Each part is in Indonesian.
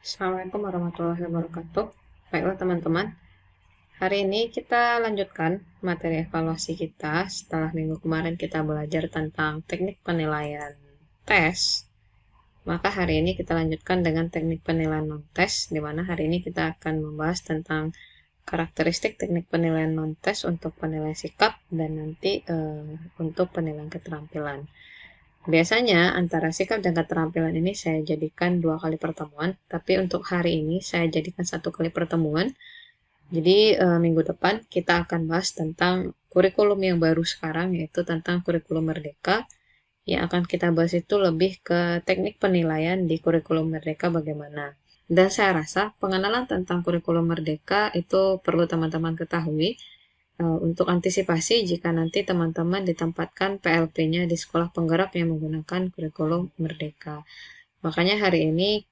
Assalamualaikum warahmatullahi wabarakatuh. Baiklah teman-teman, hari ini kita lanjutkan materi evaluasi kita setelah minggu kemarin kita belajar tentang teknik penilaian tes. Maka hari ini kita lanjutkan dengan teknik penilaian non-tes, di mana hari ini kita akan membahas tentang karakteristik teknik penilaian non-tes untuk penilaian sikap dan nanti untuk penilaian keterampilan. Biasanya antara sikap dan keterampilan ini saya jadikan 2 kali pertemuan, tapi untuk hari ini saya jadikan 1 kali pertemuan. Jadi minggu depan kita akan bahas tentang kurikulum yang baru sekarang, yaitu tentang kurikulum Merdeka. Yang akan kita bahas itu lebih ke teknik penilaian di kurikulum Merdeka bagaimana. Dan saya rasa pengenalan tentang kurikulum Merdeka itu perlu teman-teman ketahui untuk antisipasi jika nanti teman-teman ditempatkan PLP-nya di sekolah penggerak yang menggunakan kurikulum Merdeka. Makanya hari ini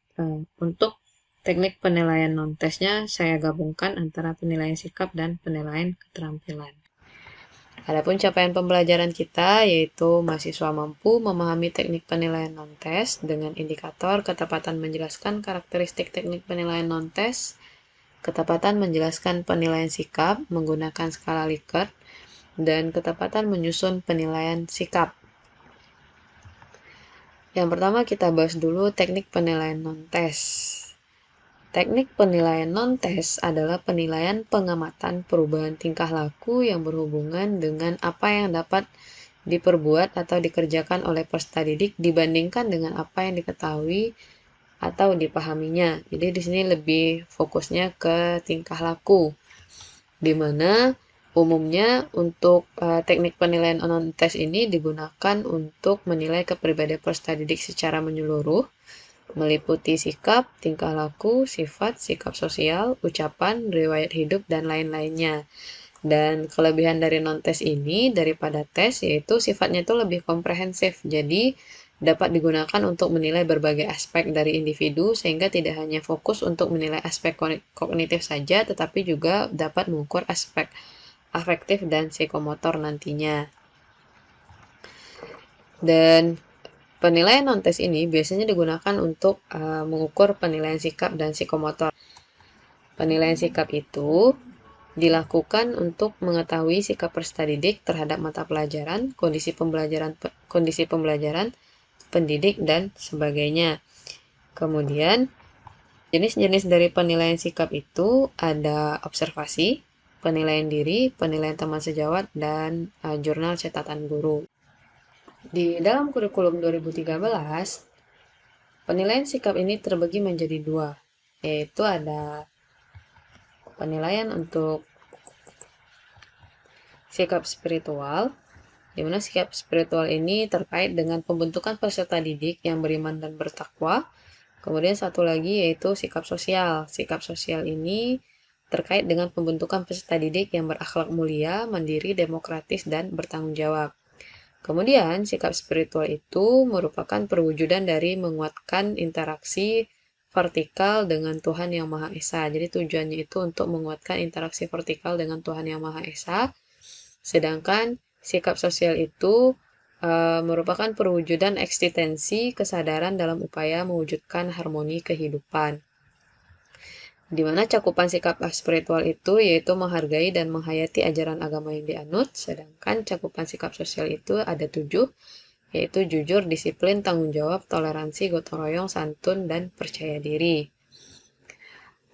untuk teknik penilaian non-tesnya saya gabungkan antara penilaian sikap dan penilaian keterampilan. Adapun capaian pembelajaran kita yaitu mahasiswa mampu memahami teknik penilaian non-tes dengan indikator ketepatan menjelaskan karakteristik teknik penilaian non-tes, ketepatan menjelaskan penilaian sikap menggunakan skala Likert, dan ketepatan menyusun penilaian sikap. Yang pertama kita bahas dulu teknik penilaian non-tes. Teknik penilaian non-tes adalah penilaian pengamatan perubahan tingkah laku yang berhubungan dengan apa yang dapat diperbuat atau dikerjakan oleh peserta didik dibandingkan dengan apa yang diketahui atau dipahaminya. Jadi di sini lebih fokusnya ke tingkah laku, di mana umumnya untuk teknik penilaian non-tes ini digunakan untuk menilai kepribadian peserta didik secara menyeluruh, meliputi sikap, tingkah laku, sifat, sikap sosial, ucapan, riwayat hidup, dan lain-lainnya. Dan kelebihan dari non-tes ini daripada tes yaitu sifatnya itu lebih komprehensif. Jadi dapat digunakan untuk menilai berbagai aspek dari individu sehingga tidak hanya fokus untuk menilai aspek kognitif saja tetapi juga dapat mengukur aspek afektif dan psikomotor nantinya. Dan penilaian non-tes ini biasanya digunakan untuk mengukur penilaian sikap dan psikomotor. Penilaian sikap itu dilakukan untuk mengetahui sikap peserta didik terhadap mata pelajaran, kondisi pembelajaran, pendidik, dan sebagainya. Kemudian, jenis-jenis dari penilaian sikap itu ada observasi, penilaian diri, penilaian teman sejawat, dan jurnal catatan guru. Di dalam kurikulum 2013, penilaian sikap ini terbagi menjadi 2, yaitu ada penilaian untuk sikap spiritual, di mana sikap spiritual ini terkait dengan pembentukan peserta didik yang beriman dan bertakwa. Kemudian satu lagi yaitu sikap sosial. Sikap sosial ini terkait dengan pembentukan peserta didik yang berakhlak mulia, mandiri, demokratis, dan bertanggung jawab. Kemudian sikap spiritual itu merupakan perwujudan dari menguatkan interaksi vertikal dengan Tuhan Yang Maha Esa. Jadi tujuannya itu untuk menguatkan interaksi vertikal dengan Tuhan Yang Maha Esa. Sedangkan sikap sosial itu merupakan perwujudan eksistensi kesadaran dalam upaya mewujudkan harmoni kehidupan. Di mana cakupan sikap spiritual itu yaitu menghargai dan menghayati ajaran agama yang dianut, sedangkan cakupan sikap sosial itu ada 7, yaitu jujur, disiplin, tanggung jawab, toleransi, gotong royong, santun, dan percaya diri.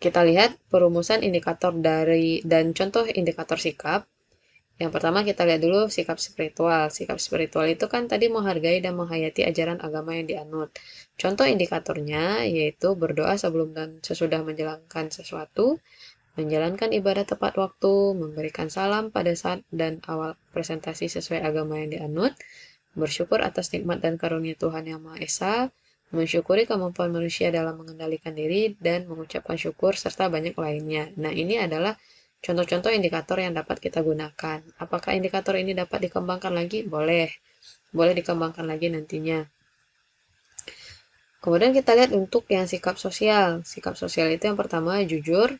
Kita lihat perumusan indikator dan contoh indikator sikap. Yang pertama kita lihat dulu sikap spiritual. Sikap spiritual itu kan tadi menghargai dan menghayati ajaran agama yang dianut. Contoh indikatornya yaitu berdoa sebelum dan sesudah menjalankan sesuatu, menjalankan ibadah tepat waktu, memberikan salam pada saat dan awal presentasi sesuai agama yang dianut, bersyukur atas nikmat dan karunia Tuhan Yang Maha Esa, mensyukuri kemampuan manusia dalam mengendalikan diri, dan mengucapkan syukur, serta banyak lainnya. Nah, ini adalah contoh-contoh indikator yang dapat kita gunakan. Apakah indikator ini dapat dikembangkan lagi? Boleh. Boleh dikembangkan lagi nantinya. Kemudian kita lihat untuk yang sikap sosial. Sikap sosial itu yang pertama, jujur.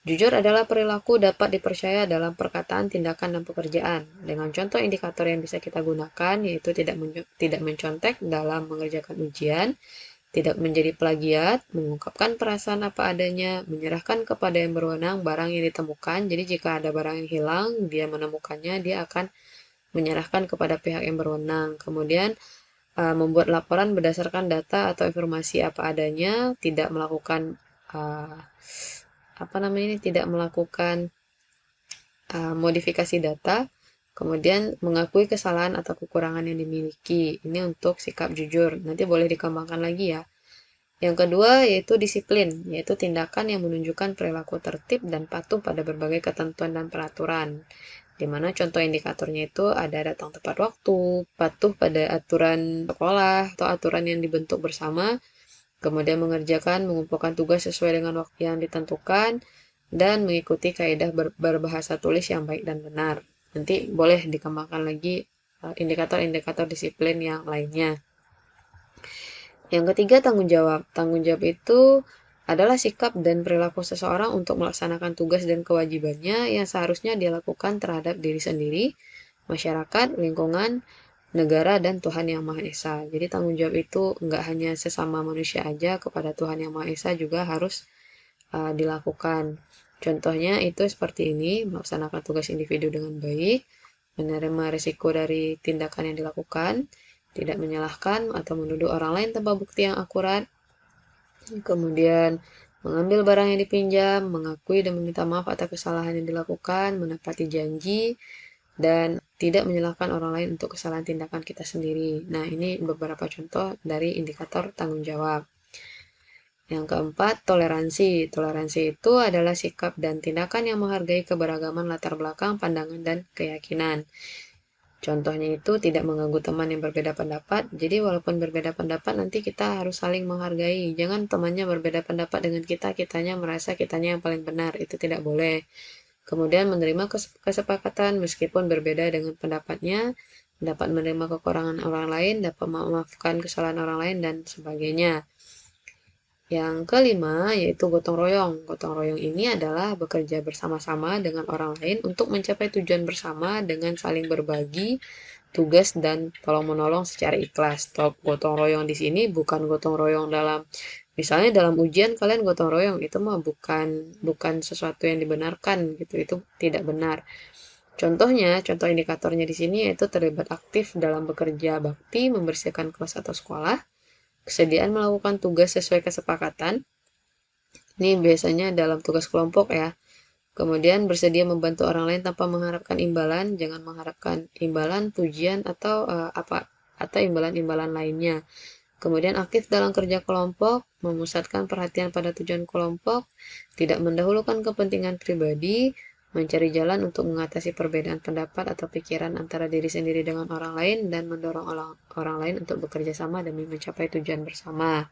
Jujur adalah perilaku dapat dipercaya dalam perkataan, tindakan, dan pekerjaan. Dengan contoh indikator yang bisa kita gunakan, yaitu tidak mencontek dalam mengerjakan ujian, tidak menjadi plagiat, mengungkapkan perasaan apa adanya, menyerahkan kepada yang berwenang barang yang ditemukan. Jadi jika ada barang yang hilang, dia menemukannya, dia akan menyerahkan kepada pihak yang berwenang. Kemudian membuat laporan berdasarkan data atau informasi apa adanya, tidak melakukan tidak melakukan modifikasi data, kemudian mengakui kesalahan atau kekurangan yang dimiliki. Ini untuk sikap jujur. Nanti boleh dikembangkan lagi ya. Yang kedua yaitu disiplin, yaitu tindakan yang menunjukkan perilaku tertib dan patuh pada berbagai ketentuan dan peraturan. Di mana contoh indikatornya itu ada datang tepat waktu, patuh pada aturan sekolah atau aturan yang dibentuk bersama, kemudian mengumpulkan tugas sesuai dengan waktu yang ditentukan, dan mengikuti kaidah berbahasa tulis yang baik dan benar. Nanti boleh dikembangkan lagi indikator-indikator disiplin yang lainnya. Yang ketiga, tanggung jawab. Tanggung jawab itu adalah sikap dan perilaku seseorang untuk melaksanakan tugas dan kewajibannya yang seharusnya dilakukan terhadap diri sendiri, masyarakat, lingkungan, negara, dan Tuhan Yang Maha Esa. Jadi tanggung jawab itu nggak hanya sesama manusia aja, kepada Tuhan Yang Maha Esa juga harus dilakukan. Contohnya itu seperti ini, melaksanakan tugas individu dengan baik, menerima risiko dari tindakan yang dilakukan, tidak menyalahkan atau menuduh orang lain tanpa bukti yang akurat, kemudian mengambil barang yang dipinjam, mengakui dan meminta maaf atas kesalahan yang dilakukan, menepati janji, dan tidak menyalahkan orang lain untuk kesalahan tindakan kita sendiri. Nah, ini beberapa contoh dari indikator tanggung jawab. Yang keempat, toleransi. Toleransi itu adalah sikap dan tindakan yang menghargai keberagaman latar belakang, pandangan, dan keyakinan. Contohnya itu tidak mengganggu teman yang berbeda pendapat. Jadi walaupun berbeda pendapat, nanti kita harus saling menghargai. Jangan temannya berbeda pendapat dengan kita, kitanya merasa kitanya yang paling benar. Itu tidak boleh. Kemudian menerima kesepakatan meskipun berbeda dengan pendapatnya, dapat menerima kekurangan orang lain, dapat memaafkan kesalahan orang lain, dan sebagainya. Yang kelima yaitu gotong royong. Gotong royong ini adalah bekerja bersama-sama dengan orang lain untuk mencapai tujuan bersama dengan saling berbagi tugas dan tolong-menolong secara ikhlas. Gotong royong di sini bukan gotong royong dalam misalnya dalam ujian kalian gotong royong, itu mah bukan sesuatu yang dibenarkan gitu. Itu tidak benar. Contohnya, contoh indikatornya di sini yaitu terlibat aktif dalam bekerja bakti, membersihkan kelas atau sekolah, kesediaan melakukan tugas sesuai kesepakatan. Ini biasanya dalam tugas kelompok ya. Kemudian bersedia membantu orang lain tanpa mengharapkan imbalan, jangan mengharapkan imbalan, pujian atau imbalan-imbalan lainnya. Kemudian aktif dalam kerja kelompok, memusatkan perhatian pada tujuan kelompok, tidak mendahulukan kepentingan pribadi, mencari jalan untuk mengatasi perbedaan pendapat atau pikiran antara diri sendiri dengan orang lain, dan mendorong orang lain untuk bekerja sama demi mencapai tujuan bersama.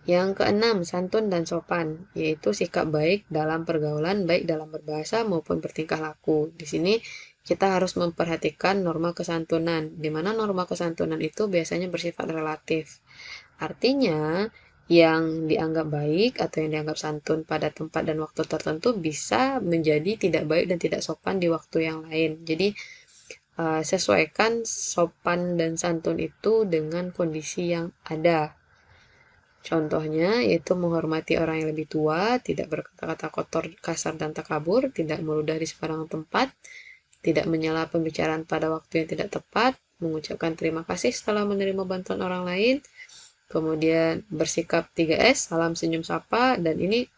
Yang keenam, santun dan sopan, yaitu sikap baik dalam pergaulan, baik dalam berbahasa maupun bertingkah laku. Di sini kita harus memperhatikan norma kesantunan, di mana norma kesantunan itu biasanya bersifat relatif. Artinya, yang dianggap baik atau yang dianggap santun pada tempat dan waktu tertentu bisa menjadi tidak baik dan tidak sopan di waktu yang lain. Jadi, sesuaikan sopan dan santun itu dengan kondisi yang ada. Contohnya yaitu menghormati orang yang lebih tua, tidak berkata-kata kotor, kasar, dan takabur, tidak meludah di sembarangan tempat, tidak menyela pembicaraan pada waktu yang tidak tepat, mengucapkan terima kasih setelah menerima bantuan orang lain, kemudian bersikap 3S, salam senyum sapa, dan ini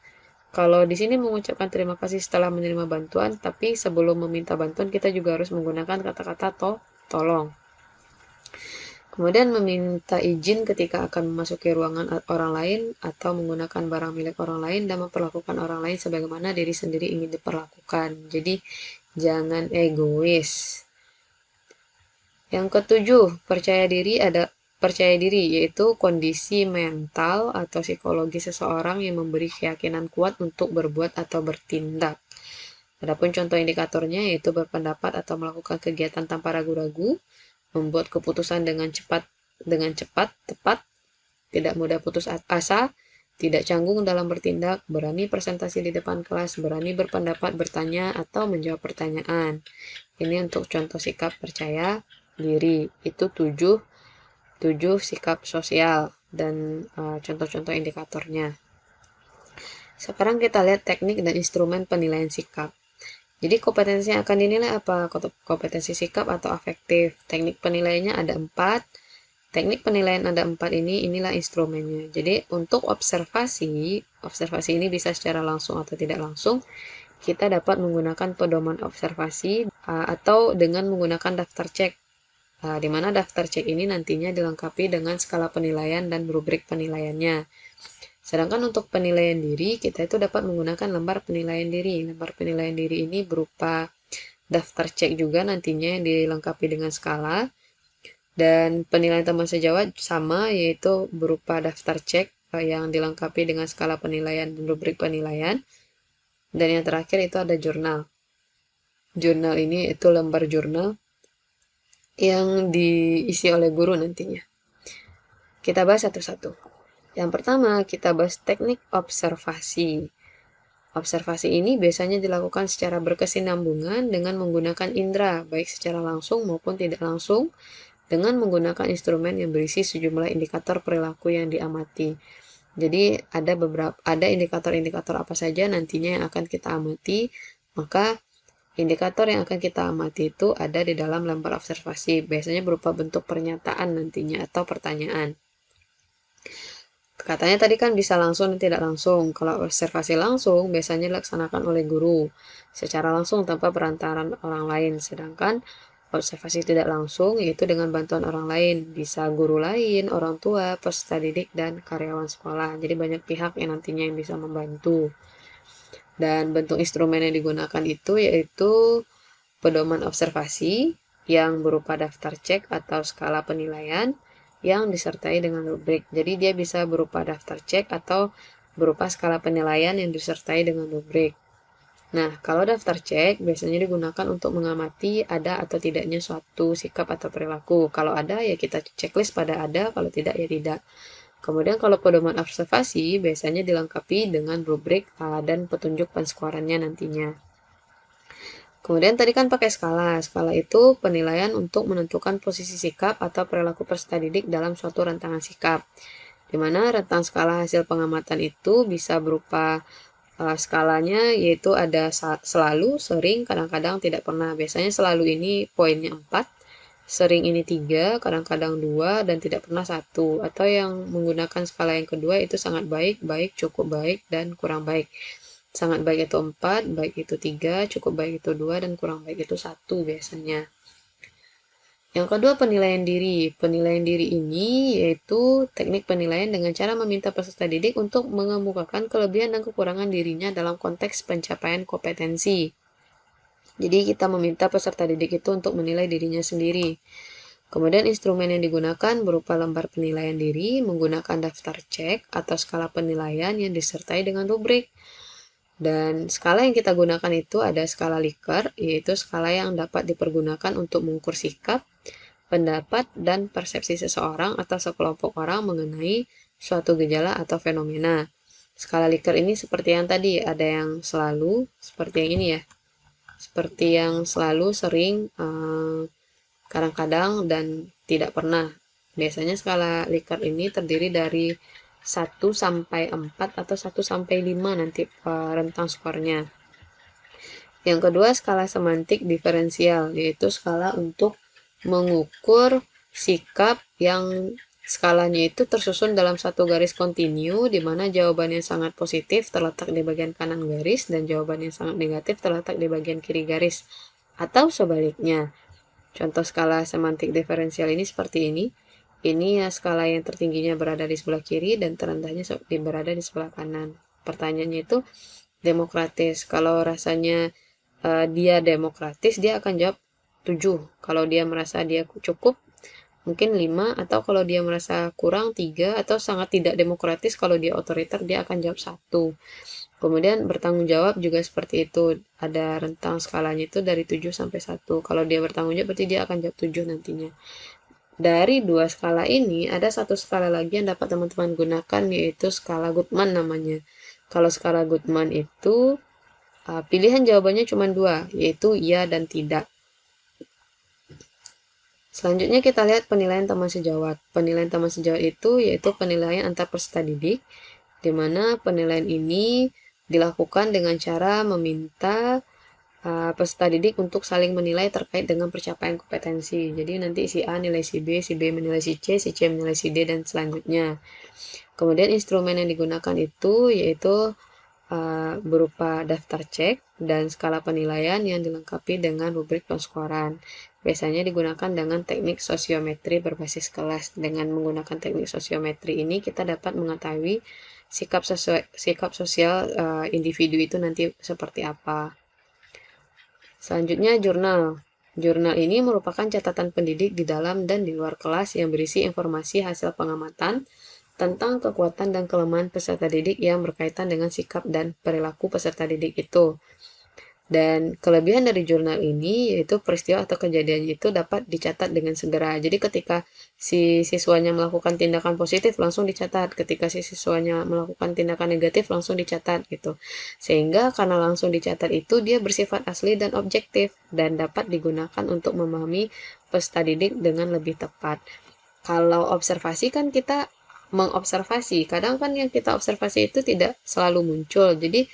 kalau di sini mengucapkan terima kasih setelah menerima bantuan, tapi sebelum meminta bantuan kita juga harus menggunakan kata-kata tolong. Kemudian meminta izin ketika akan memasuki ruangan orang lain atau menggunakan barang milik orang lain dan memperlakukan orang lain sebagaimana diri sendiri ingin diperlakukan. Jadi jangan egois. Yang ketujuh, percaya diri yaitu kondisi mental atau psikologi seseorang yang memberi keyakinan kuat untuk berbuat atau bertindak. Adapun contoh indikatornya yaitu berpendapat atau melakukan kegiatan tanpa ragu-ragu, membuat keputusan dengan cepat, tepat, tidak mudah putus asa, tidak canggung dalam bertindak, berani presentasi di depan kelas, berani berpendapat, bertanya, atau menjawab pertanyaan. Ini untuk contoh sikap percaya diri. Itu tujuh sikap sosial. dan contoh-contoh indikatornya. Sekarang kita lihat teknik dan instrumen penilaian sikap. Jadi kompetensi yang akan dinilai apa? Kompetensi sikap atau afektif. Teknik penilaiannya ada 4. Teknik penilaian ada 4 ini, inilah instrumennya. Jadi untuk observasi ini bisa secara langsung atau tidak langsung. Kita dapat menggunakan pedoman observasi atau dengan menggunakan daftar cek. Di mana daftar cek ini nantinya dilengkapi dengan skala penilaian dan rubrik penilaiannya. Sedangkan untuk penilaian diri, kita itu dapat menggunakan lembar penilaian diri. Lembar penilaian diri ini berupa daftar cek juga nantinya yang dilengkapi dengan skala. Dan penilaian teman sejawat sama, yaitu berupa daftar cek yang dilengkapi dengan skala penilaian dan rubrik penilaian. Dan yang terakhir itu ada jurnal. Jurnal ini itu lembar jurnal yang diisi oleh guru nantinya. Kita bahas satu-satu. Yang pertama, kita bahas teknik observasi. Observasi ini biasanya dilakukan secara berkesinambungan dengan menggunakan indera, baik secara langsung maupun tidak langsung, dengan menggunakan instrumen yang berisi sejumlah indikator perilaku yang diamati. Jadi ada indikator-indikator apa saja nantinya yang akan kita amati, maka indikator yang akan kita amati itu ada di dalam lembar observasi, biasanya berupa bentuk pernyataan nantinya atau pertanyaan. Katanya tadi kan bisa langsung dan tidak langsung. Kalau observasi langsung biasanya dilaksanakan oleh guru secara langsung tanpa perantaran orang lain. Sedangkan observasi tidak langsung yaitu dengan bantuan orang lain. Bisa guru lain, orang tua, peserta didik, dan karyawan sekolah. Jadi banyak pihak yang nantinya yang bisa membantu. Dan bentuk instrumen yang digunakan itu yaitu pedoman observasi yang berupa daftar cek atau skala penilaian yang disertai dengan rubrik. Jadi dia bisa berupa daftar cek atau berupa skala penilaian yang disertai dengan rubrik. Nah, kalau daftar cek biasanya digunakan untuk mengamati ada atau tidaknya suatu sikap atau perilaku. Kalau ada ya kita checklist pada ada, kalau tidak ya tidak. Kemudian kalau pedoman observasi biasanya dilengkapi dengan rubrik dan petunjuk penskolarannya nantinya. Kemudian tadi kan pakai skala. Skala itu penilaian untuk menentukan posisi sikap atau perilaku peserta didik dalam suatu rentangan sikap. Di mana rentang skala hasil pengamatan itu bisa berupa skalanya yaitu ada selalu, sering, kadang-kadang tidak pernah. Biasanya selalu ini poinnya 4, sering ini 3, kadang-kadang 2, dan tidak pernah 1. Atau yang menggunakan skala yang kedua itu sangat baik, baik, cukup baik, dan kurang baik. Sangat baik itu 4, baik itu 3, cukup baik itu 2, dan kurang baik itu 1 biasanya. Yang kedua, penilaian diri. Penilaian diri ini yaitu teknik penilaian dengan cara meminta peserta didik untuk mengemukakan kelebihan dan kekurangan dirinya dalam konteks pencapaian kompetensi. Jadi kita meminta peserta didik itu untuk menilai dirinya sendiri. Kemudian instrumen yang digunakan berupa lembar penilaian diri, menggunakan daftar cek atau skala penilaian yang disertai dengan rubrik. Dan skala yang kita gunakan itu ada skala Likert, yaitu skala yang dapat dipergunakan untuk mengukur sikap, pendapat, dan persepsi seseorang atau sekelompok orang mengenai suatu gejala atau fenomena. Skala Likert ini seperti yang tadi, ada yang selalu, seperti yang ini ya. Seperti yang selalu, sering, kadang-kadang, dan tidak pernah. Biasanya skala Likert ini terdiri dari 1 sampai 4 atau 1 sampai 5 nanti rentang skornya. Yang kedua, skala semantik diferensial, yaitu skala untuk mengukur sikap yang skalanya itu tersusun dalam satu garis kontinu, di mana jawaban yang sangat positif terletak di bagian kanan garis dan jawaban yang sangat negatif terletak di bagian kiri garis, atau sebaliknya. Contoh skala semantik diferensial ini seperti ini. Ini ya skala yang tertingginya berada di sebelah kiri dan terendahnya berada di sebelah kanan. Pertanyaannya itu demokratis. Kalau rasanya dia demokratis, dia akan jawab 7. Kalau dia merasa dia cukup, mungkin 5. Atau kalau dia merasa kurang, 3. Atau sangat tidak demokratis, kalau dia otoriter, dia akan jawab 1. Kemudian bertanggung jawab juga seperti itu. Ada rentang skalanya itu dari 7 sampai 1. Kalau dia bertanggung jawab, berarti dia akan jawab 7 nantinya. Dari dua skala ini, ada satu skala lagi yang dapat teman-teman gunakan, yaitu skala Goodman namanya. Kalau skala Goodman itu, pilihan jawabannya cuma 2, yaitu iya dan tidak. Selanjutnya kita lihat penilaian teman sejawat. Penilaian teman sejawat itu yaitu penilaian antar peserta didik, di mana penilaian ini dilakukan dengan cara meminta peserta didik untuk saling menilai terkait dengan pencapaian kompetensi. Jadi nanti si A nilai si B menilai si C menilai si D, dan selanjutnya. Kemudian instrumen yang digunakan itu yaitu berupa daftar cek dan skala penilaian yang dilengkapi dengan rubrik penskoran. Biasanya digunakan dengan teknik sosiometri berbasis kelas. Dengan menggunakan teknik sosiometri ini kita dapat mengetahui sikap sosial individu itu nanti seperti apa. Selanjutnya jurnal. Jurnal ini merupakan catatan pendidik di dalam dan di luar kelas yang berisi informasi hasil pengamatan tentang kekuatan dan kelemahan peserta didik yang berkaitan dengan sikap dan perilaku peserta didik itu. Dan kelebihan dari jurnal ini yaitu peristiwa atau kejadian itu dapat dicatat dengan segera. Jadi ketika si siswanya melakukan tindakan positif langsung dicatat, ketika si siswanya melakukan tindakan negatif langsung dicatat gitu. Sehingga karena langsung dicatat itu dia bersifat asli dan objektif dan dapat digunakan untuk memahami peserta didik dengan lebih tepat. Kalau observasi kan kita mengobservasi, kadang kan yang kita observasi itu tidak selalu muncul. Jadi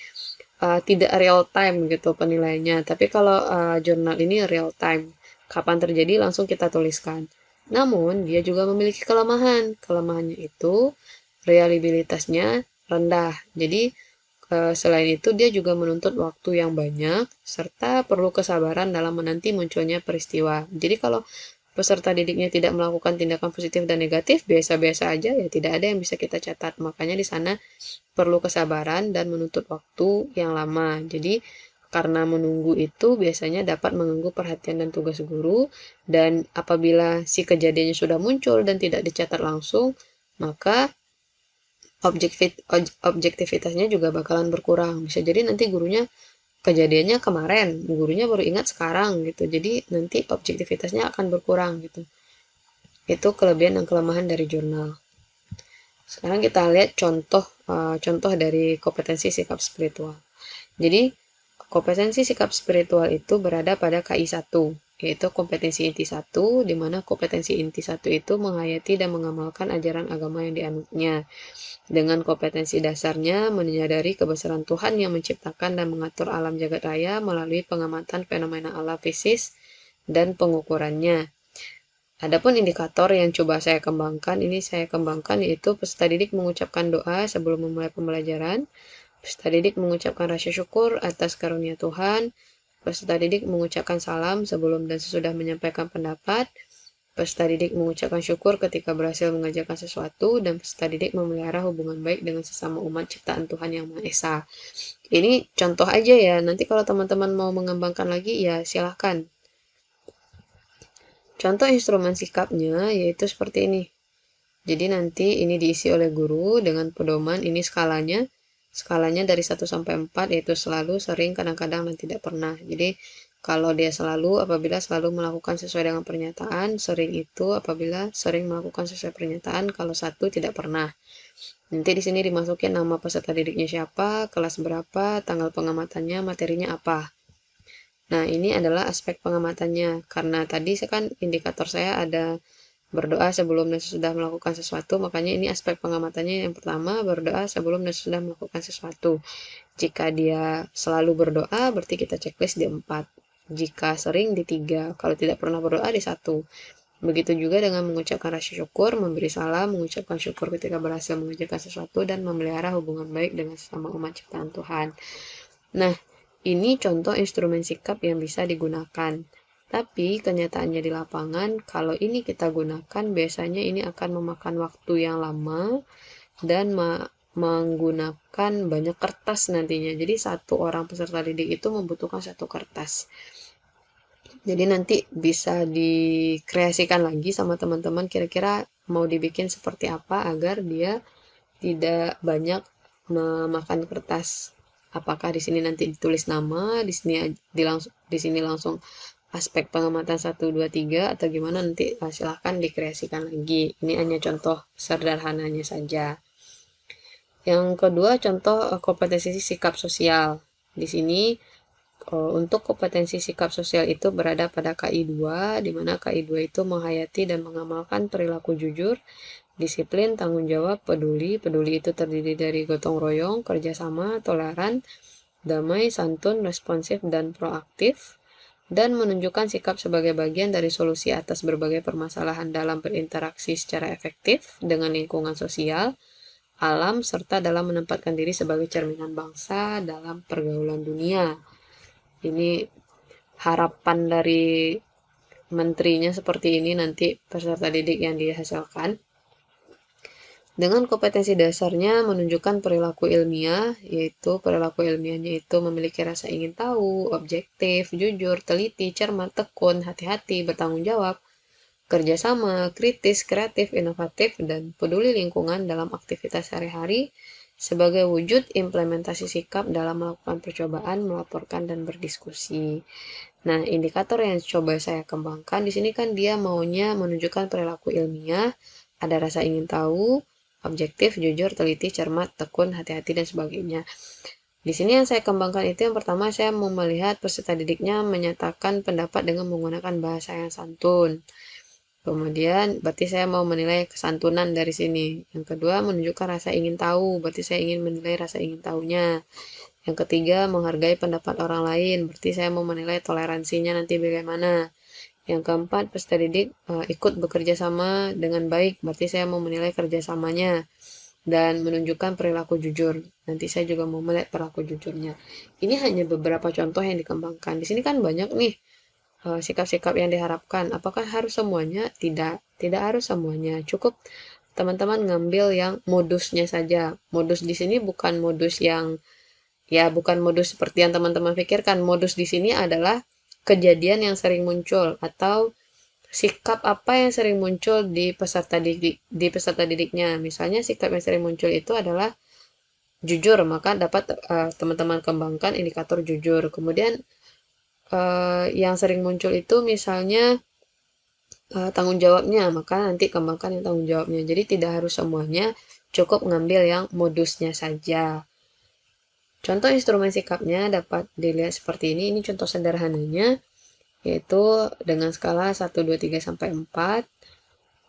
tidak real time gitu penilaiannya. Tapi kalau jurnal ini real time, kapan terjadi langsung kita tuliskan. Namun dia juga memiliki kelemahan. Kelemahannya itu reliabilitasnya rendah. Jadi selain itu dia juga menuntut waktu yang banyak serta perlu kesabaran dalam menanti munculnya peristiwa. Jadi kalau peserta didiknya tidak melakukan tindakan positif dan negatif, biasa-biasa aja ya tidak ada yang bisa kita catat. Makanya di sana perlu kesabaran dan menuntut waktu yang lama. Jadi karena menunggu itu biasanya dapat mengganggu perhatian dan tugas guru, dan apabila si kejadiannya sudah muncul dan tidak dicatat langsung, maka objektivitasnya juga bakalan berkurang. Bisa jadi nanti gurunya kejadiannya kemarin, gurunya baru ingat sekarang gitu. Jadi nanti objektivitasnya akan berkurang gitu. Itu kelebihan dan kelemahan dari jurnal. Sekarang kita lihat contoh dari kompetensi sikap spiritual. Jadi, kompetensi sikap spiritual itu berada pada KI 1, yaitu kompetensi inti 1, di mana kompetensi inti 1 itu menghayati dan mengamalkan ajaran agama yang dianutnya. Dengan kompetensi dasarnya, menyadari kebesaran Tuhan yang menciptakan dan mengatur alam jagat raya melalui pengamatan fenomena alam fisis dan pengukurannya. Adapun indikator yang coba saya kembangkan yaitu peserta didik mengucapkan doa sebelum memulai pembelajaran, peserta didik mengucapkan rasa syukur atas karunia Tuhan, peserta didik mengucapkan salam sebelum dan sesudah menyampaikan pendapat, peserta didik mengucapkan syukur ketika berhasil mengerjakan sesuatu, dan peserta didik memelihara hubungan baik dengan sesama umat ciptaan Tuhan Yang Maha Esa. Ini contoh aja ya, nanti kalau teman-teman mau mengembangkan lagi ya silahkan. Contoh instrumen sikapnya yaitu seperti ini. Jadi nanti ini diisi oleh guru dengan pedoman ini skalanya. Skalanya dari 1 sampai 4 yaitu selalu, sering, kadang-kadang, dan tidak pernah. Jadi kalau dia selalu apabila selalu melakukan sesuai dengan pernyataan, sering itu apabila sering melakukan sesuai pernyataan, kalau 1 tidak pernah. Nanti di sini dimasukin nama peserta didiknya siapa, kelas berapa, tanggal pengamatannya, materinya apa. Nah, ini adalah aspek pengamatannya. Karena tadi kan indikator saya ada berdoa sebelum dan sesudah melakukan sesuatu, makanya ini aspek pengamatannya yang pertama, berdoa sebelum dan sesudah melakukan sesuatu. Jika dia selalu berdoa, berarti kita checklist di 4. Jika sering di 3. Kalau tidak pernah berdoa di 1. Begitu juga dengan mengucapkan rasa syukur, memberi salam, mengucapkan syukur ketika berhasil mengerjakan sesuatu, dan memelihara hubungan baik dengan sesama umat ciptaan Tuhan. Nah, ini contoh instrumen sikap yang bisa digunakan. Tapi kenyataannya di lapangan, kalau ini kita gunakan, biasanya ini akan memakan waktu yang lama dan menggunakan banyak kertas nantinya. Jadi satu orang peserta didik itu membutuhkan 1 kertas. Jadi nanti bisa dikreasikan lagi sama teman-teman kira-kira mau dibikin seperti apa agar dia tidak banyak memakan kertas. Apakah di sini nanti ditulis nama, di sini langsung aspek pengamatan 1, 2, 3, atau gimana nanti silahkan dikreasikan lagi. Ini hanya contoh sederhananya saja. Yang kedua, contoh kompetensi sikap sosial. Di sini untuk kompetensi sikap sosial itu berada pada KI 2, di mana KI 2 itu menghayati dan mengamalkan perilaku jujur, disiplin, tanggung jawab, peduli. Peduli itu terdiri dari gotong royong, kerjasama, toleran, damai, santun, responsif, dan proaktif, dan menunjukkan sikap sebagai bagian dari solusi atas berbagai permasalahan dalam berinteraksi secara efektif dengan lingkungan sosial, alam, serta dalam menempatkan diri sebagai cerminan bangsa dalam pergaulan dunia. Ini harapan dari menterinya seperti ini nanti peserta didik yang dihasilkan. Dengan kompetensi dasarnya menunjukkan perilaku ilmiah, yaitu perilaku ilmiahnya itu memiliki rasa ingin tahu, objektif, jujur, teliti, cermat, tekun, hati-hati, bertanggung jawab, kerjasama, kritis, kreatif, inovatif, dan peduli lingkungan dalam aktivitas sehari-hari sebagai wujud implementasi sikap dalam melakukan percobaan, melaporkan, dan berdiskusi. Nah, indikator yang coba saya kembangkan di sini kan dia maunya menunjukkan perilaku ilmiah, ada rasa ingin tahu, objektif, jujur, teliti, cermat, tekun, hati-hati, dan sebagainya. Di sini yang saya kembangkan itu yang pertama saya mau melihat peserta didiknya menyatakan pendapat dengan menggunakan bahasa yang santun. Kemudian berarti saya mau menilai kesantunan dari sini. Yang kedua menunjukkan rasa ingin tahu, berarti saya ingin menilai rasa ingin tahunya. Yang ketiga menghargai pendapat orang lain, berarti saya mau menilai toleransinya nanti bagaimana. Yang keempat peserta didik ikut bekerja sama dengan baik, berarti saya mau menilai kerjasamanya dan menunjukkan perilaku jujur. Nanti saya juga mau melihat perilaku jujurnya. Ini hanya beberapa contoh yang dikembangkan. Di sini kan banyak nih sikap-sikap yang diharapkan. Apakah harus semuanya? Tidak, tidak harus semuanya. Cukup teman-teman ngambil yang modusnya saja. Modus di sini bukan modus yang bukan modus seperti yang teman-teman pikirkan. Modus di sini adalah kejadian yang sering muncul atau sikap apa yang sering muncul di peserta didiknya. Misalnya sikap yang sering muncul itu adalah jujur, maka dapat teman-teman kembangkan indikator jujur. Kemudian yang sering muncul itu misalnya tanggung jawabnya, maka nanti kembangkan yang tanggung jawabnya. Jadi tidak harus semuanya, cukup ngambil yang modusnya saja. Contoh instrumen sikapnya dapat dilihat seperti ini. Ini contoh sederhananya, yaitu dengan skala 1, 2, 3, sampai 4.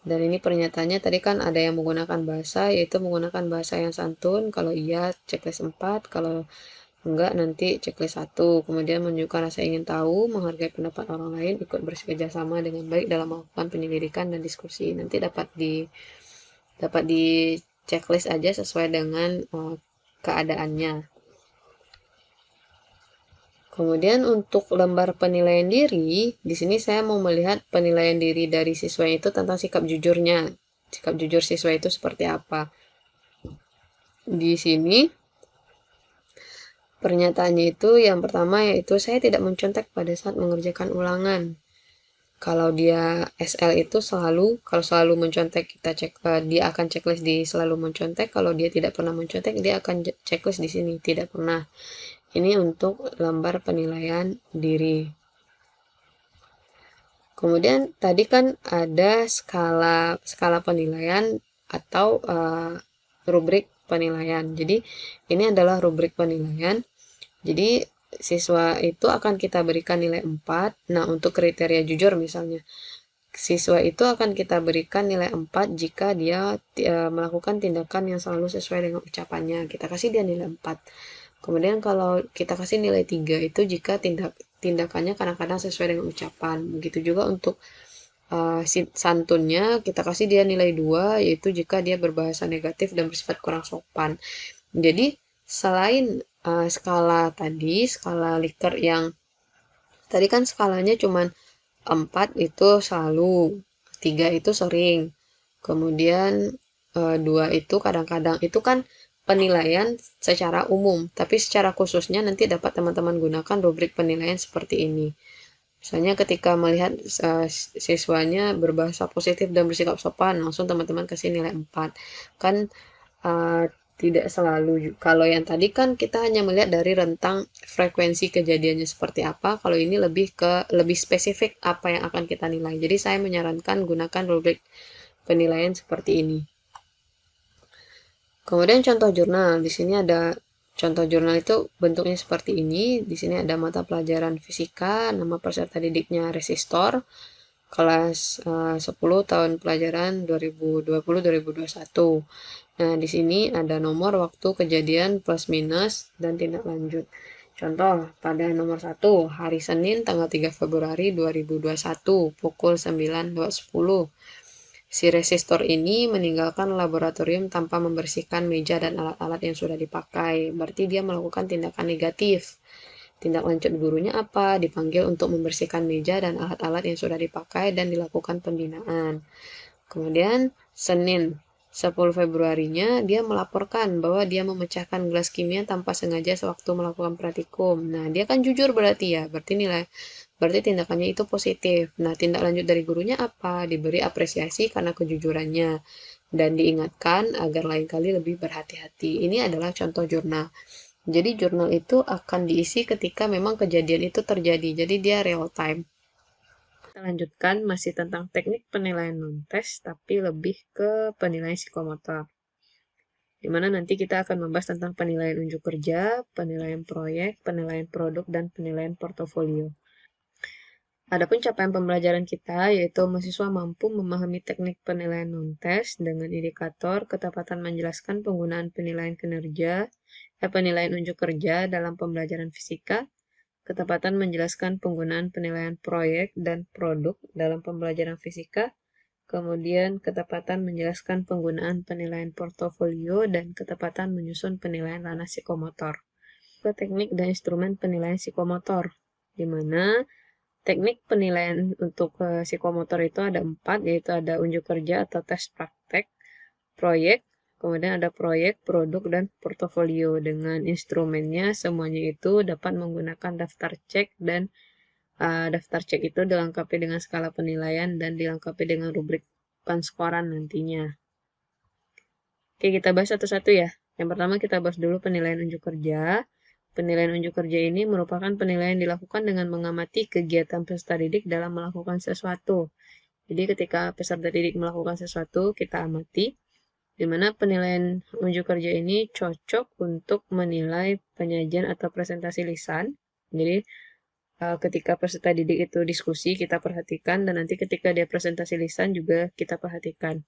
Dan ini pernyataannya tadi kan ada yang menggunakan bahasa, yaitu menggunakan bahasa yang santun. Kalau iya, checklist 4. Kalau enggak, nanti checklist 1. Kemudian menunjukkan rasa ingin tahu, menghargai pendapat orang lain, ikut bekerja sama dengan baik dalam melakukan penyelidikan dan diskusi. Nanti dapat di checklist aja sesuai dengan keadaannya. Kemudian untuk lembar penilaian diri, di sini saya mau melihat penilaian diri dari siswa itu tentang sikap jujurnya. Sikap jujur siswa itu seperti apa. Di sini pernyataannya itu yang pertama yaitu saya tidak mencontek pada saat mengerjakan ulangan. Kalau dia SL itu kalau selalu mencontek kita cek dia akan checklist di selalu mencontek. Kalau dia tidak pernah mencontek dia akan checklist di sini tidak pernah. Ini untuk lembar penilaian diri. Kemudian tadi kan ada skala penilaian atau rubrik penilaian. Jadi ini adalah rubrik penilaian. Jadi siswa itu akan kita berikan nilai 4. Nah, untuk kriteria jujur misalnya, siswa itu akan kita berikan nilai 4 jika dia melakukan tindakan yang selalu sesuai dengan ucapannya. Kita kasih dia nilai 4. Kemudian kalau kita kasih nilai 3 itu jika tindakannya kadang-kadang sesuai dengan ucapan. Begitu juga untuk santunnya kita kasih dia nilai 2 yaitu jika dia berbahasa negatif dan bersifat kurang sopan. Jadi selain skala Likert yang tadi kan skalanya cuman 4 itu selalu, 3 itu sering, kemudian 2 itu kadang-kadang. Itu kan penilaian secara umum, tapi secara khususnya nanti dapat teman-teman gunakan rubrik penilaian seperti ini. Misalnya ketika melihat siswanya berbahasa positif dan bersikap sopan, langsung teman-teman kasih nilai 4. Kan tidak selalu. Kalau yang tadi kan kita hanya melihat dari rentang frekuensi kejadiannya seperti apa. Kalau ini lebih spesifik apa yang akan kita nilai. Jadi saya menyarankan gunakan rubrik penilaian seperti ini. Kemudian contoh jurnal. Di sini ada Contoh jurnal itu bentuknya seperti ini. Di sini ada mata pelajaran fisika, nama peserta didiknya resistor, kelas 10 tahun pelajaran 2020-2021. Nah, di sini ada nomor, waktu, kejadian, plus minus, dan tindak lanjut. Contoh, pada nomor 1, hari Senin tanggal 3 Februari 2021, pukul 9.10. Si resistor ini meninggalkan laboratorium tanpa membersihkan meja dan alat-alat yang sudah dipakai. Berarti dia melakukan tindakan negatif. Tindak lanjut gurunya apa? Dipanggil untuk membersihkan meja dan alat-alat yang sudah dipakai dan dilakukan pembinaan. Kemudian Senin 10 Februarinya dia melaporkan bahwa dia memecahkan gelas kimia tanpa sengaja sewaktu melakukan praktikum. Nah, dia kan jujur berarti ya. Berarti tindakannya itu positif. Nah, tindak lanjut dari gurunya apa? Diberi apresiasi karena kejujurannya dan diingatkan agar lain kali lebih berhati-hati. Ini adalah contoh jurnal. Jadi jurnal itu akan diisi ketika memang kejadian itu terjadi. Jadi dia real time. Kita lanjutkan masih tentang teknik penilaian non-tes, tapi lebih ke penilaian psikomotor. Di mana nanti kita akan membahas tentang penilaian unjuk kerja, penilaian proyek, penilaian produk, dan penilaian portofolio. Adapun capaian pembelajaran kita, yaitu mahasiswa mampu memahami teknik penilaian non-tes dengan indikator ketepatan menjelaskan penggunaan penilaian kinerja, penilaian unjuk kerja dalam pembelajaran fisika, ketepatan menjelaskan penggunaan penilaian proyek dan produk dalam pembelajaran fisika, kemudian ketepatan menjelaskan penggunaan penilaian portofolio dan ketepatan menyusun penilaian ranah psikomotor. Ke teknik dan instrumen penilaian psikomotor, di mana teknik penilaian untuk psikomotor itu ada 4, yaitu ada unjuk kerja atau tes praktek, proyek, kemudian ada proyek, produk, dan portofolio. Dengan instrumennya semuanya itu dapat menggunakan daftar cek dan daftar cek itu dilengkapi dengan skala penilaian dan dilengkapi dengan rubrik penskoran nantinya. Oke, kita bahas satu-satu ya. Yang pertama kita bahas dulu penilaian unjuk kerja. Penilaian unjuk kerja ini merupakan penilaian dilakukan dengan mengamati kegiatan peserta didik dalam melakukan sesuatu. Jadi ketika peserta didik melakukan sesuatu, kita amati, di mana penilaian unjuk kerja ini cocok untuk menilai penyajian atau presentasi lisan. Jadi ketika peserta didik itu diskusi, kita perhatikan, dan nanti ketika dia presentasi lisan juga kita perhatikan.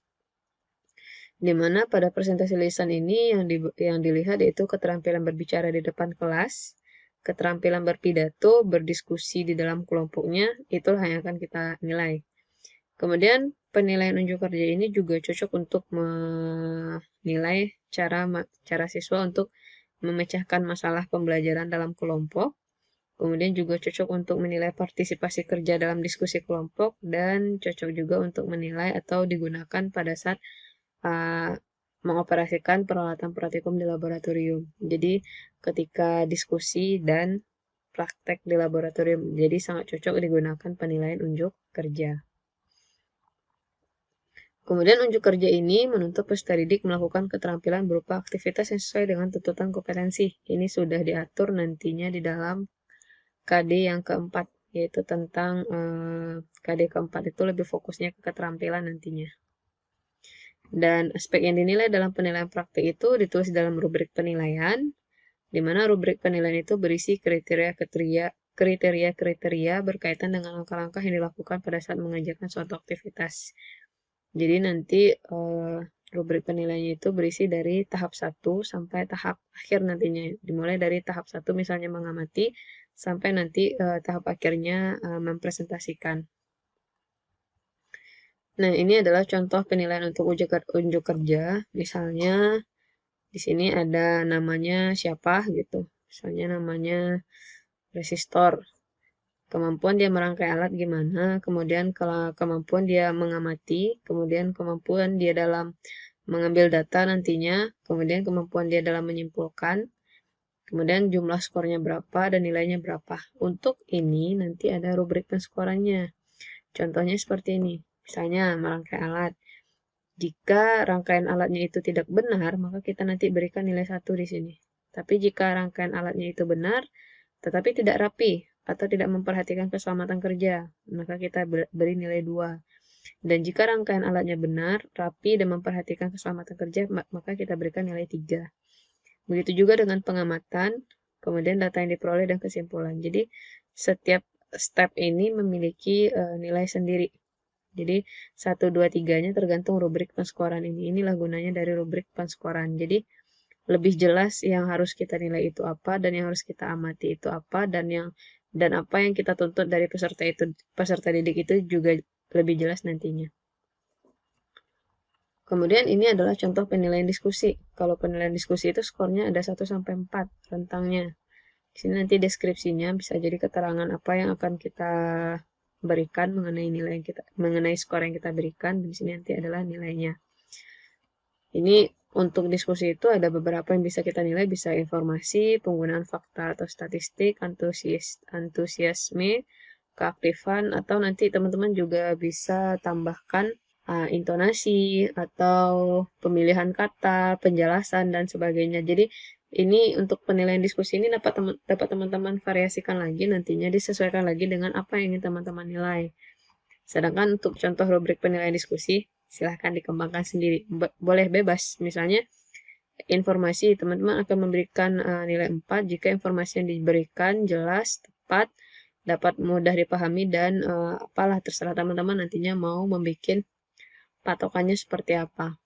Di mana pada presentasi lisan ini yang dilihat yaitu keterampilan berbicara di depan kelas, keterampilan berpidato, berdiskusi di dalam kelompoknya, itulah yang akan kita nilai. Kemudian penilaian unjuk kerja ini juga cocok untuk menilai cara siswa untuk memecahkan masalah pembelajaran dalam kelompok. Kemudian juga cocok untuk menilai partisipasi kerja dalam diskusi kelompok, dan cocok juga untuk menilai atau digunakan pada saat mengoperasikan peralatan praktikum di laboratorium. Jadi ketika diskusi dan praktek di laboratorium, jadi sangat cocok digunakan penilaian unjuk kerja. Kemudian unjuk kerja ini menuntut peserta didik melakukan keterampilan berupa aktivitas yang sesuai dengan tuntutan kompetensi. Ini sudah diatur nantinya di dalam KD yang keempat, yaitu tentang KD keempat itu lebih fokusnya ke keterampilan nantinya. Dan aspek yang dinilai dalam penilaian praktik itu ditulis dalam rubrik penilaian, di mana rubrik penilaian itu berisi kriteria-kriteria berkaitan dengan langkah-langkah yang dilakukan pada saat mengerjakan suatu aktivitas. Jadi nanti rubrik penilaiannya itu berisi dari tahap 1 sampai tahap akhir nantinya. Dimulai dari tahap 1 misalnya mengamati, sampai nanti tahap akhirnya mempresentasikan. Nah, ini adalah contoh penilaian untuk unjuk kerja. Misalnya di sini ada namanya siapa gitu. Misalnya namanya resistor. Kemampuan dia merangkai alat gimana, kemudian kalau kemampuan dia mengamati, kemudian kemampuan dia dalam mengambil data nantinya, kemudian kemampuan dia dalam menyimpulkan, kemudian jumlah skornya berapa dan nilainya berapa. Untuk ini nanti ada rubrik penskorannya. Contohnya seperti ini. Misalnya merangkai alat. Jika rangkaian alatnya itu tidak benar, maka kita nanti berikan nilai 1 di sini. Tapi jika rangkaian alatnya itu benar, tetapi tidak rapi atau tidak memperhatikan keselamatan kerja, maka kita beri nilai 2. Dan jika rangkaian alatnya benar, rapi, dan memperhatikan keselamatan kerja, maka kita berikan nilai 3. Begitu juga dengan pengamatan, kemudian data yang diperoleh dan kesimpulan. Jadi setiap step ini memiliki nilai sendiri. Jadi 1, 2, 3-nya tergantung rubrik penskoran ini. Inilah gunanya dari rubrik penskoran. Jadi lebih jelas yang harus kita nilai itu apa dan yang harus kita amati itu apa dan apa yang kita tuntut dari peserta didik itu juga lebih jelas nantinya. Kemudian ini adalah contoh penilaian diskusi. Kalau penilaian diskusi itu skornya ada 1 sampai 4 rentangnya. Di sini nanti deskripsinya bisa jadi keterangan apa yang akan kita berikan mengenai skor yang kita berikan. Di sini nanti adalah nilainya. Ini untuk diskusi itu ada beberapa yang bisa kita nilai, bisa informasi, penggunaan fakta atau statistik, antusiasme, keaktifan, atau nanti teman-teman juga bisa tambahkan intonasi atau pemilihan kata, penjelasan, dan sebagainya. Jadi ini untuk penilaian diskusi ini dapat teman-teman variasikan lagi nantinya, disesuaikan lagi dengan apa yang ingin teman-teman nilai. Sedangkan untuk contoh rubrik penilaian diskusi, silahkan dikembangkan sendiri. Boleh bebas, misalnya informasi, teman-teman akan memberikan nilai 4 jika informasi yang diberikan jelas, tepat, dapat mudah dipahami, dan apalah terserah teman-teman nantinya mau membuat patokannya seperti apa.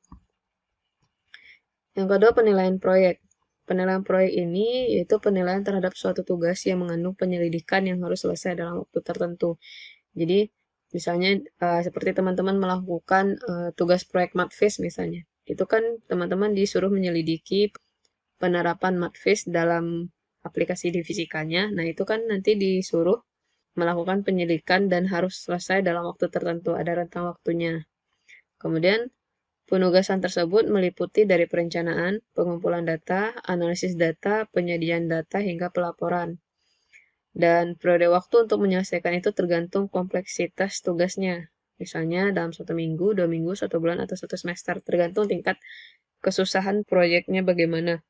Yang kedua, penilaian proyek. Penilaian proyek ini yaitu penilaian terhadap suatu tugas yang mengandung penyelidikan yang harus selesai dalam waktu tertentu. Jadi, misalnya seperti teman-teman melakukan tugas proyek Matfish misalnya. Itu kan teman-teman disuruh menyelidiki penerapan Matfish dalam aplikasi di fisikanya. Nah, itu kan nanti disuruh melakukan penyelidikan dan harus selesai dalam waktu tertentu, ada rentang waktunya. Kemudian, penugasan tersebut meliputi dari perencanaan, pengumpulan data, analisis data, penyediaan data, hingga pelaporan. Dan periode waktu untuk menyelesaikan itu tergantung kompleksitas tugasnya. Misalnya dalam 1 minggu, 2 minggu, 1 bulan, atau 1 semester. Tergantung tingkat kesusahan proyeknya bagaimana.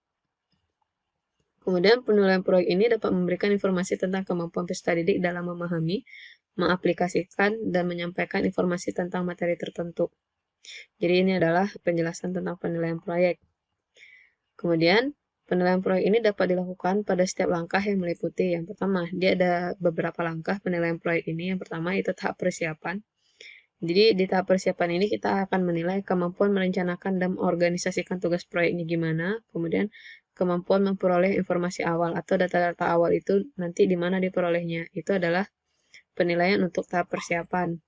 Kemudian penilaian proyek ini dapat memberikan informasi tentang kemampuan peserta didik dalam memahami, mengaplikasikan, dan menyampaikan informasi tentang materi tertentu. Jadi ini adalah penjelasan tentang penilaian proyek. Kemudian, penilaian proyek ini dapat dilakukan pada setiap langkah yang meliputi. Yang pertama, dia ada beberapa langkah penilaian proyek ini. Yang pertama itu tahap persiapan. Jadi di tahap persiapan ini kita akan menilai kemampuan merencanakan dan mengorganisasikan tugas proyeknya gimana. Kemudian kemampuan memperoleh informasi awal atau data-data awal itu nanti di mana diperolehnya. Itu adalah penilaian untuk tahap persiapan.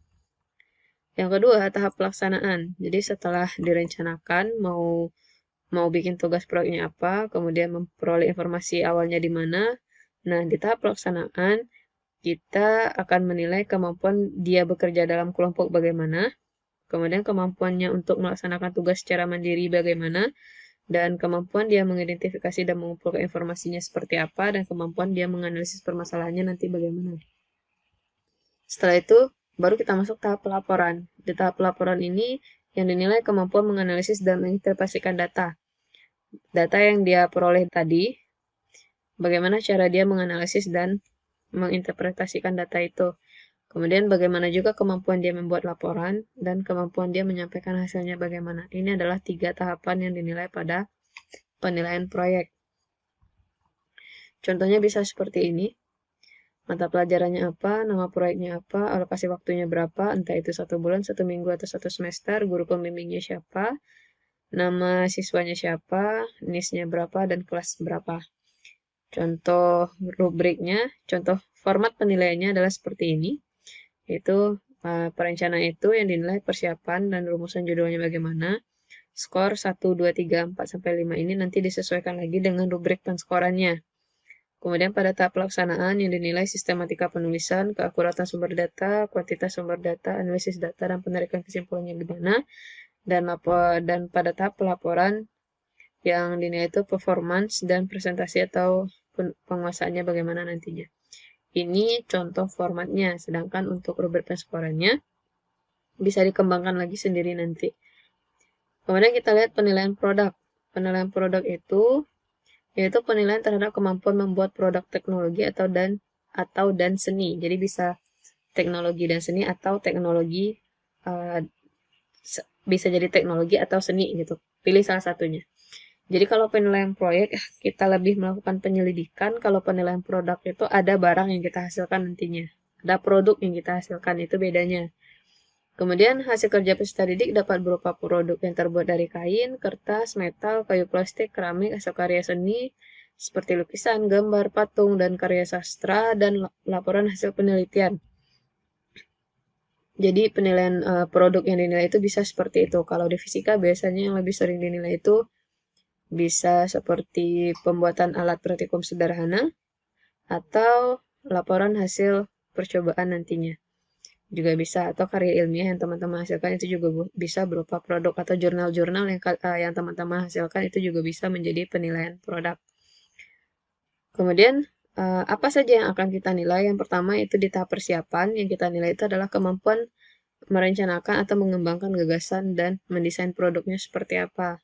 Yang kedua, tahap pelaksanaan. Jadi setelah direncanakan mau bikin tugas proyeknya apa, kemudian memperoleh informasi awalnya di mana. Nah, di tahap pelaksanaan, kita akan menilai kemampuan dia bekerja dalam kelompok bagaimana, kemudian kemampuannya untuk melaksanakan tugas secara mandiri bagaimana, dan kemampuan dia mengidentifikasi dan mengumpulkan informasinya seperti apa, dan kemampuan dia menganalisis permasalahannya nanti bagaimana. Setelah itu, baru kita masuk tahap pelaporan. Di tahap pelaporan ini, yang dinilai kemampuan menganalisis dan menginterpretasikan data. Data yang dia peroleh tadi, bagaimana cara dia menganalisis dan menginterpretasikan data itu. Kemudian bagaimana juga kemampuan dia membuat laporan dan kemampuan dia menyampaikan hasilnya bagaimana. Ini adalah 3 tahapan yang dinilai pada penilaian proyek. Contohnya bisa seperti ini. Mata pelajarannya apa, nama proyeknya apa, alokasi waktunya berapa, entah itu 1 bulan, 1 minggu, atau 1 semester, guru pembimbingnya siapa, nama siswanya siapa, NIS-nya berapa, dan kelas berapa. Contoh rubriknya, contoh format penilaiannya adalah seperti ini, yaitu perencanaan itu yang dinilai persiapan dan rumusan judulnya bagaimana. Skor 1, 2, 3, 4, sampai 5 ini nanti disesuaikan lagi dengan rubrik penskorannya. Kemudian pada tahap pelaksanaan yang dinilai sistematika penulisan, keakuratan sumber data, kuantitas sumber data, analisis data, dan penarikan kesimpulannya gimana. Dan pada tahap pelaporan yang dinilai itu performance dan presentasi atau penguasaannya bagaimana nantinya. Ini contoh formatnya, sedangkan untuk rubrik penskorannya bisa dikembangkan lagi sendiri nanti. Kemudian kita lihat penilaian produk. Penilaian produk itu yaitu penilaian terhadap kemampuan membuat produk teknologi atau dan seni. Jadi bisa teknologi dan seni atau teknologi bisa jadi teknologi atau seni gitu. Pilih salah satunya. Jadi kalau penilaian proyek kita lebih melakukan penyelidikan, kalau penilaian produk itu ada barang yang kita hasilkan nantinya. Ada produk yang kita hasilkan, itu bedanya. Kemudian hasil kerja peserta didik dapat berupa produk yang terbuat dari kain, kertas, metal, kayu plastik, keramik, hasil karya seni, seperti lukisan, gambar, patung, dan karya sastra, dan laporan hasil penelitian. Jadi penilaian produk yang dinilai itu bisa seperti itu. Kalau di fisika biasanya yang lebih sering dinilai itu bisa seperti pembuatan alat praktikum sederhana atau laporan hasil percobaan nantinya. Juga bisa atau karya ilmiah yang teman-teman hasilkan itu juga bisa berupa produk atau jurnal-jurnal yang teman-teman hasilkan itu juga bisa menjadi penilaian produk. Kemudian apa saja yang akan kita nilai? Yang pertama itu di tahap persiapan yang kita nilai itu adalah kemampuan merencanakan atau mengembangkan gagasan dan mendesain produknya seperti apa.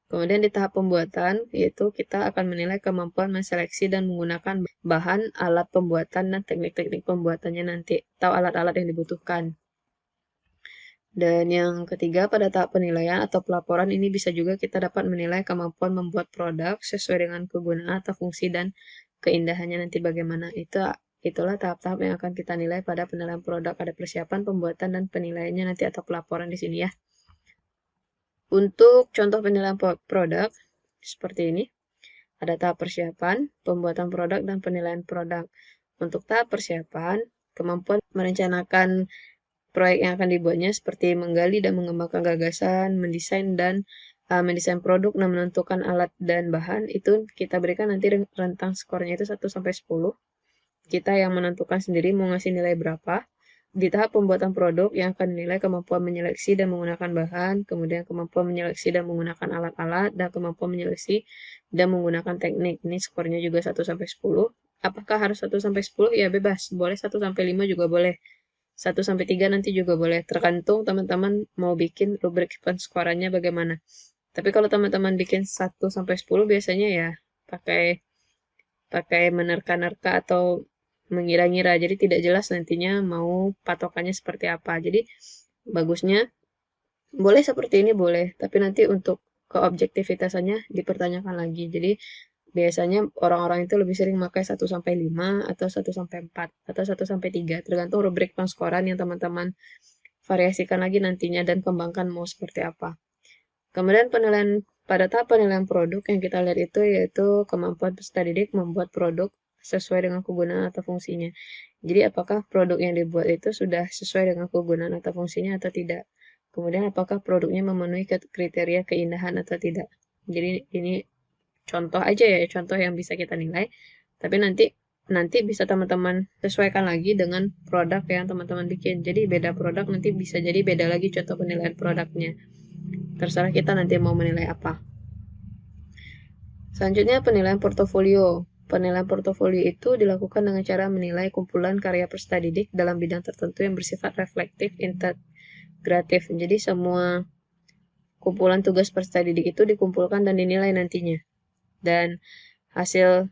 Kemudian di tahap pembuatan, yaitu kita akan menilai kemampuan menseleksi dan menggunakan bahan, alat pembuatan, dan teknik-teknik pembuatannya nanti, atau alat-alat yang dibutuhkan. Dan yang ketiga, pada tahap penilaian atau pelaporan ini bisa juga kita dapat menilai kemampuan membuat produk sesuai dengan kegunaan atau fungsi dan keindahannya nanti bagaimana. Itulah tahap-tahap yang akan kita nilai pada penilaian produk. Ada persiapan, pembuatan, dan penilaiannya nanti atau pelaporan di sini ya. Untuk contoh penilaian produk, seperti ini. Ada tahap persiapan, pembuatan produk, dan penilaian produk. Untuk tahap persiapan, kemampuan merencanakan proyek yang akan dibuatnya seperti menggali dan mengembangkan gagasan, mendesain produk dan menentukan alat dan bahan, itu kita berikan nanti rentang skornya itu 1-10. Kita yang menentukan sendiri mau ngasih nilai berapa. Di tahap pembuatan produk yang akan dinilai kemampuan menyeleksi dan menggunakan bahan, kemudian kemampuan menyeleksi dan menggunakan alat-alat, dan kemampuan menyeleksi dan menggunakan teknik. Ini skornya juga 1-10. Apakah harus 1-10? Ya bebas, boleh 1-5 juga boleh. 1-3 nanti juga boleh, tergantung teman-teman mau bikin rubrik penskorannya bagaimana. Tapi kalau teman-teman bikin 1-10 biasanya ya pakai pakai menerka-nerka atau mengira-ngira, jadi tidak jelas nantinya mau patokannya seperti apa. Jadi bagusnya boleh seperti ini boleh, tapi nanti untuk keobjektivitasannya dipertanyakan lagi. Jadi biasanya orang-orang itu lebih sering pakai 1-5 atau 1-4 atau 1-3, tergantung rubrik penskoran yang teman-teman variasikan lagi nantinya dan kembangkan mau seperti apa. Kemudian pada tahap penilaian produk yang kita lihat itu yaitu kemampuan peserta didik membuat produk sesuai dengan kegunaan atau fungsinya. Jadi apakah produk yang dibuat itu sudah sesuai dengan kegunaan atau fungsinya atau tidak. Kemudian apakah produknya memenuhi kriteria keindahan atau tidak. Jadi ini contoh aja ya, contoh yang bisa kita nilai. Tapi nanti bisa teman-teman sesuaikan lagi dengan produk yang teman-teman bikin. Jadi beda produk nanti bisa jadi beda lagi contoh penilaian produknya. Terserah kita nanti mau menilai apa. Selanjutnya penilaian portofolio. Penilaian portofolio itu dilakukan dengan cara menilai kumpulan karya peserta didik dalam bidang tertentu yang bersifat reflektif, integratif. Jadi semua kumpulan tugas peserta didik itu dikumpulkan dan dinilai nantinya. Dan hasil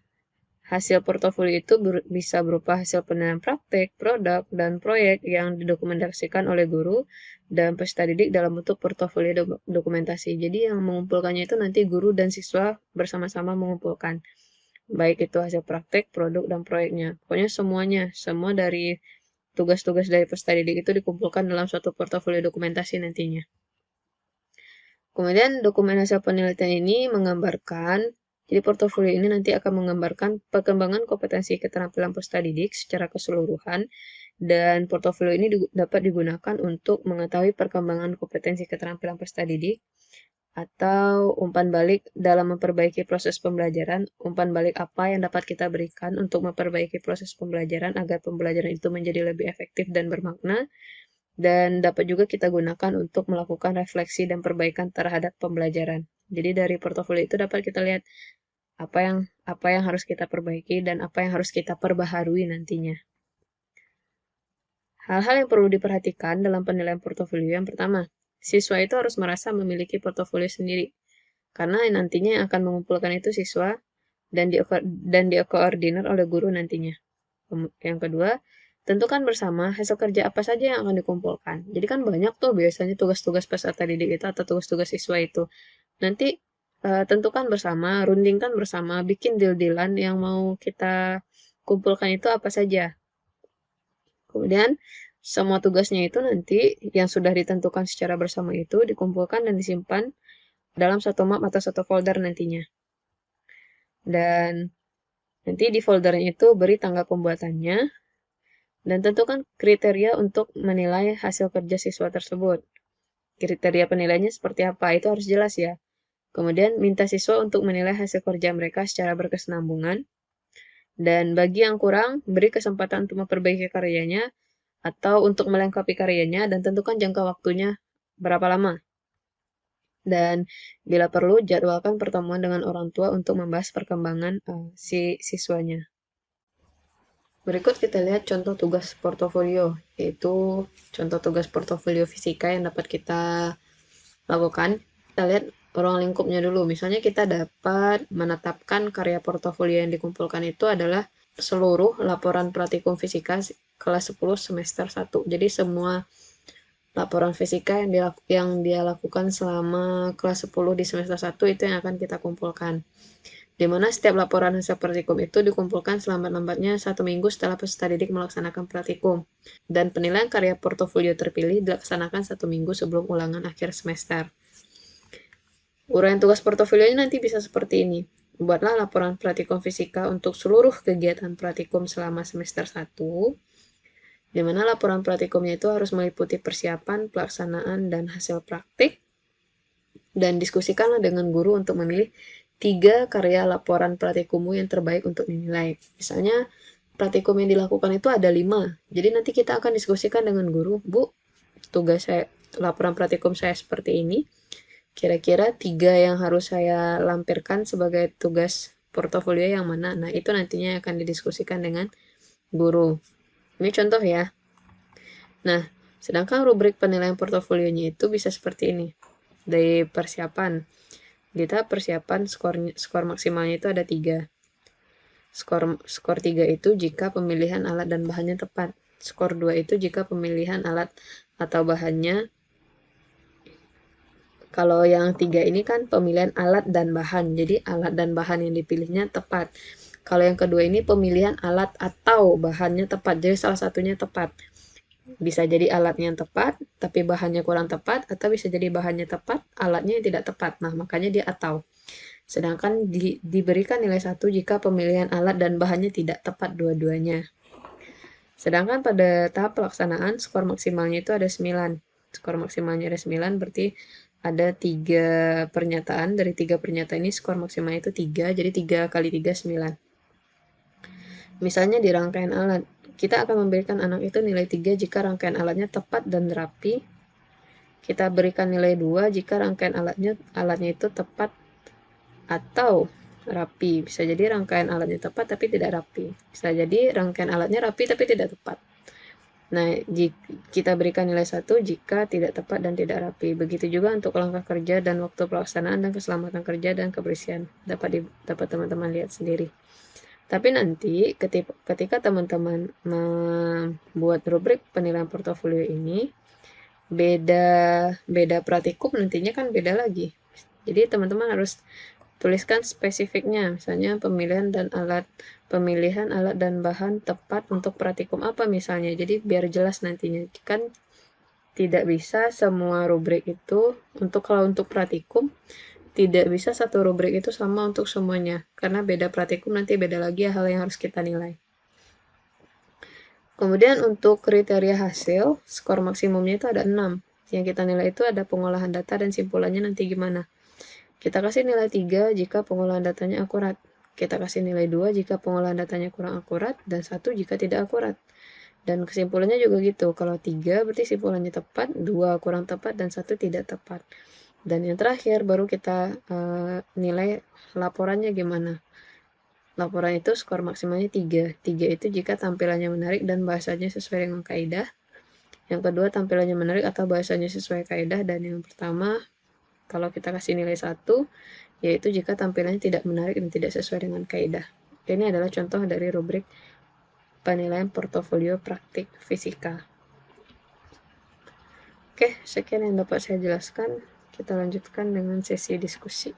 hasil portofolio itu bisa berupa hasil penilaian praktek, produk, dan proyek yang didokumentasikan oleh guru dan peserta didik dalam bentuk portofolio dokumentasi. Jadi yang mengumpulkannya itu nanti guru dan siswa bersama-sama mengumpulkan. Baik itu hasil praktek, produk, dan proyeknya. Pokoknya semuanya, semua dari tugas-tugas dari peserta didik itu dikumpulkan dalam suatu portofolio dokumentasi nantinya. Kemudian dokumen hasil penelitian ini menggambarkan, jadi portofolio ini nanti akan menggambarkan perkembangan kompetensi keterampilan peserta didik secara keseluruhan, dan portofolio ini dapat digunakan untuk mengetahui perkembangan kompetensi keterampilan peserta didik, atau umpan balik dalam memperbaiki proses pembelajaran. Umpan balik apa yang dapat kita berikan untuk memperbaiki proses pembelajaran agar pembelajaran itu menjadi lebih efektif dan bermakna, dan dapat juga kita gunakan untuk melakukan refleksi dan perbaikan terhadap pembelajaran. Jadi dari portofolio itu dapat kita lihat apa yang harus kita perbaiki dan apa yang harus kita perbaharui nantinya. Hal-hal yang perlu diperhatikan dalam penilaian portofolio yang pertama, siswa itu harus merasa memiliki portofolio sendiri, karena nantinya yang akan mengumpulkan itu siswa dan dikoordinir oleh guru nantinya. Yang kedua, tentukan bersama hasil kerja apa saja yang akan dikumpulkan. Jadi kan banyak tuh biasanya tugas-tugas peserta didik itu atau tugas-tugas siswa itu. Nanti tentukan bersama, rundingkan bersama, bikin deal-dealan yang mau kita kumpulkan itu apa saja. Kemudian semua tugasnya itu nanti yang sudah ditentukan secara bersama itu dikumpulkan dan disimpan dalam satu map atau satu folder nantinya. Dan nanti di foldernya itu beri tanggal pembuatannya dan tentukan kriteria untuk menilai hasil kerja siswa tersebut. Kriteria penilaiannya seperti apa, itu harus jelas ya. Kemudian minta siswa untuk menilai hasil kerja mereka secara berkesinambungan. Dan bagi yang kurang, beri kesempatan untuk memperbaiki karyanya atau untuk melengkapi karyanya dan tentukan jangka waktunya berapa lama. Dan bila perlu, jadwalkan pertemuan dengan orang tua untuk membahas perkembangan si siswanya. Berikut kita lihat contoh tugas portofolio, yaitu contoh tugas portofolio fisika yang dapat kita lakukan. Kita lihat ruang lingkupnya dulu. Misalnya kita dapat menetapkan karya portofolio yang dikumpulkan itu adalah seluruh laporan praktikum fisika kelas 10 semester 1. Jadi semua laporan fisika yang dia lakukan selama kelas 10 di semester 1 itu yang akan kita kumpulkan. Di mana setiap laporan hasil praktikum itu dikumpulkan selambat-lambatnya 1 minggu setelah peserta didik melaksanakan praktikum. Dan penilaian karya portofolio terpilih dilaksanakan 1 minggu sebelum ulangan akhir semester. Uraian tugas portofolionya nanti bisa seperti ini. Buatlah laporan praktikum fisika untuk seluruh kegiatan praktikum selama semester 1, di mana laporan praktikumnya itu harus meliputi persiapan, pelaksanaan, dan hasil praktik, dan diskusikanlah dengan guru untuk memilih 3 karya laporan praktikummu yang terbaik untuk dinilai. Misalnya, praktikum yang dilakukan itu ada 5, jadi nanti kita akan diskusikan dengan guru, Bu, tugas saya, laporan praktikum saya seperti ini, kira-kira 3 yang harus saya lampirkan sebagai tugas portofolio yang mana. Nah, itu nantinya akan didiskusikan dengan guru. Ini contoh ya. Nah, sedangkan rubrik penilaian portofolionya itu bisa seperti ini. Dari persiapan, di tahap persiapan skor maksimalnya itu ada 3. Skor 3 itu jika pemilihan alat dan bahannya tepat. Skor 2 itu jika pemilihan alat atau bahannya. Kalau yang 3 ini kan pemilihan alat dan bahan. Jadi alat dan bahan yang dipilihnya tepat. Kalau yang kedua ini pemilihan alat atau bahannya tepat. Jadi salah satunya tepat. Bisa jadi alatnya yang tepat, tapi bahannya kurang tepat, atau bisa jadi bahannya tepat, alatnya yang tidak tepat. Nah, makanya dia atau. Sedangkan diberikan nilai 1 jika pemilihan alat dan bahannya tidak tepat dua-duanya. Sedangkan pada tahap pelaksanaan, skor maksimalnya itu ada 9. Skor maksimalnya ada 9, berarti ada 3 pernyataan. Dari 3 pernyataan ini skor maksimalnya itu 3, jadi 3 kali 3, 9. Misalnya di rangkaian alat, kita akan memberikan anak itu nilai 3 jika rangkaian alatnya tepat dan rapi. Kita berikan nilai 2 jika rangkaian alatnya itu tepat atau rapi. Bisa jadi rangkaian alatnya tepat tapi tidak rapi. Bisa jadi rangkaian alatnya rapi tapi tidak tepat. Nah, kita berikan nilai 1 jika tidak tepat dan tidak rapi. Begitu juga untuk langkah kerja dan waktu pelaksanaan dan keselamatan kerja dan kebersihan. Dapat teman-teman lihat sendiri. Tapi nanti ketika teman-teman membuat rubrik penilaian portofolio ini, beda praktikum nantinya kan beda lagi. Jadi teman-teman harus tuliskan spesifiknya, misalnya pemilihan alat dan bahan tepat untuk praktikum apa misalnya. Jadi biar jelas nantinya. Kan tidak bisa semua rubrik itu kalau untuk praktikum tidak bisa satu rubrik itu sama untuk semuanya, karena beda praktikum nanti beda lagi hal yang harus kita nilai. Kemudian untuk kriteria hasil, skor maksimumnya itu ada 6. Yang kita nilai itu ada pengolahan data dan simpulannya nanti gimana. Kita kasih nilai 3 jika pengolahan datanya akurat. Kita kasih nilai 2 jika pengolahan datanya kurang akurat, dan 1 jika tidak akurat. Dan kesimpulannya juga gitu. Kalau 3 berarti simpulannya tepat, 2 kurang tepat, dan 1 tidak tepat. Dan yang terakhir baru kita nilai laporannya gimana. Laporan itu skor maksimalnya 3. 3 itu jika tampilannya menarik dan bahasanya sesuai dengan kaidah. Yang kedua tampilannya menarik atau bahasanya sesuai kaidah. Dan yang pertama kalau kita kasih nilai 1, yaitu jika tampilannya tidak menarik dan tidak sesuai dengan kaidah. Ini adalah contoh dari rubrik penilaian portofolio praktik fisika. Oke, sekian yang dapat saya jelaskan. Kita lanjutkan dengan sesi diskusi.